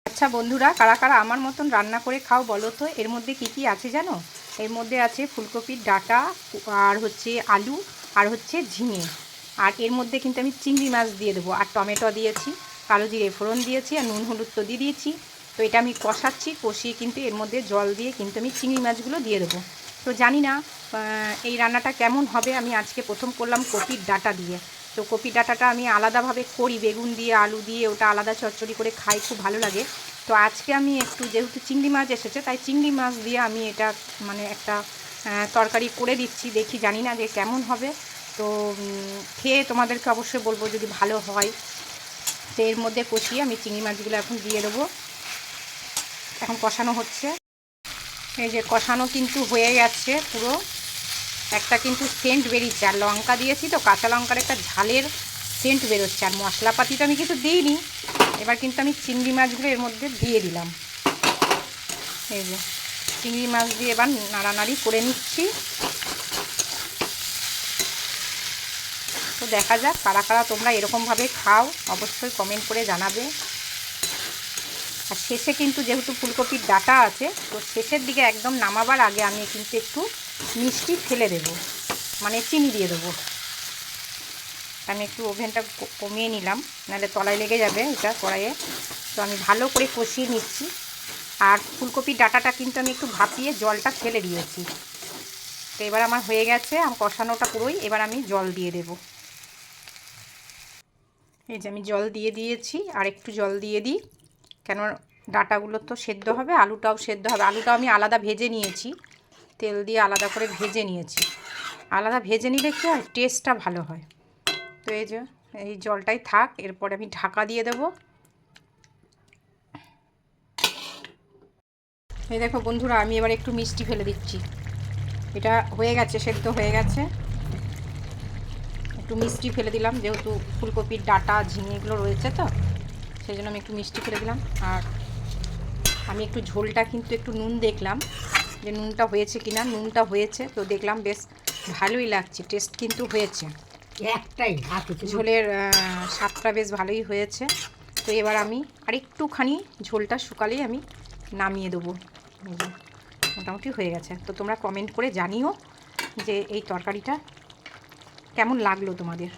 আচ্ছা বন্ধুরা, কারা কারা আমার মতন রান্না করে খাও বলো তো। এর মধ্যে কি কি আছে জানো? এর মধ্যে আছে ফুলকপির ডাঁটা, আর হচ্ছে আলু, আর হচ্ছে ঝিঙে। আর এর মধ্যে কিন্তু আমি চিংড়ি মাছ দিয়ে দেবো, আর টমেটো দিয়েছি, কালো জিরে ফোড়ন দিয়েছি, আর নুন হলুদ তো দিয়ে দিয়েছি। তো এটা আমি কষাচ্ছি, কষিয়ে কিন্তু এর মধ্যে জল দিয়ে কিন্তু আমি চিংড়ি মাছগুলো দিয়ে দেবো। তো জানি না এই রান্নাটা কেমন হবে। আমি আজকে প্রথম করলাম কপির ডাঁটা দিয়ে। তো কপির ডাঁটাটা আমি আলাদাভাবে করি, বেগুন দিয়ে আলু দিয়ে, ওটা আলাদা চচ্চড়ি করে খাই, খুব ভালো লাগে। তো আজকে আমি একটু, যেহেতু চিংড়ি মাছ এসেছে, তাই চিংড়ি মাছ দিয়ে আমি এটা মানে একটা তরকারি করে দিচ্ছি। দেখি, জানি না যে কেমন হবে। তো খেয়ে তোমাদেরকে অবশ্যই বলবো যদি ভালো হয়। তো এর মধ্যে কষিয়ে আমি চিংড়ি মাছগুলো এখন দিয়ে দেবো। এখন কষানো হচ্ছে। এই যে কষানো কিন্তু হয়ে গেছে পুরো। একটা কিন্তু সেন্ট বেরিয়েছে, আর লঙ্কা দিয়েছি তো, কাঁচা লঙ্কার একটা ঝালের সেন্ট বেরোচ্ছে। আর মশলাপাতি তো আমি কিছু দিইনি। এবার কিন্তু আমি চিংড়ি মাছগুলো এর মধ্যে দিয়ে দিলাম। এই যে চিংড়ি মাছ দিয়ে এবার নাড়ানাড়ি করে নিচ্ছি। তো দেখা যাক কারা কারা তোমরা এরকমভাবে খাও, অবশ্যই কমেন্ট করে জানাবে। আর শেষে কিন্তু যেহেতু ফুলকপির ডাঁটা আছে, তো শেষের দিকে একদম নামাবার আগে আমি কিন্তু একটু মিষ্টি ফেলে দেবো, মানে চিনি দিয়ে দেবো। আমি একটু ওভেনটা কমিয়ে নিলাম, নাহলে তলায় লেগে যাবে এটা কড়াইয়ে। তো আমি ভালো করে কষিয়ে নিচ্ছি। আর ফুলকপির ডাঁটাটা কিন্তু আমি একটু ভাপিয়ে জলটা ফেলে দিয়েছি। তো এবার আমার হয়ে গেছে, আমার কষানোটা পুরোই। এবার আমি জল দিয়ে দেব। এই যে আমি জল দিয়ে দিয়েছি, আর একটু জল দিয়ে দিই, কেন ডাঁটাগুলো তো সেদ্ধ হবে, আলুটাও সেদ্ধ হবে। আলুটাও আমি আলাদা ভেজে নিয়েছি, তেল দিয়ে আলাদা করে ভেজে নিয়েছি। আলাদা ভেজে নিলে কি হয়, টেস্টটা ভালো হয়। তো এই যে এই জলটাই থাক, এরপরে আমি ঢাকা দিয়ে দেবো। এই দেখো বন্ধুরা, আমি এবার একটু মিষ্টি ফেলে দিচ্ছি। এটা হয়ে গেছে, সেদ্ধ হয়ে গেছে। একটু মিষ্টি ফেলে দিলাম, যেহেতু ফুলকপির ডাঁটা ঝিঙে এগুলো রয়েছে, তো সেই জন্য আমি একটু মিষ্টি ফেলে দিলাম। আর আমি একটু ঝোলটা কিন্তু একটু নুন দেখলাম যে নুনটা হয়েছে কিনা। নুনটা হয়েছে, তো দেখলাম বেশ ভালোই লাগছে, টেস্ট কিন্তু হয়েছে। একটাই ঝোলের স্বাদটা বেশ ভালোই হয়েছে। তো এবার আমি আরেকটুখানি ঝোলটা শুকালেই আমি নামিয়ে দেবো। মোটামুটি হয়ে গেছে। তো তোমরা কমেন্ট করে জানিও যে এই তরকারিটা কেমন লাগলো তোমাদের।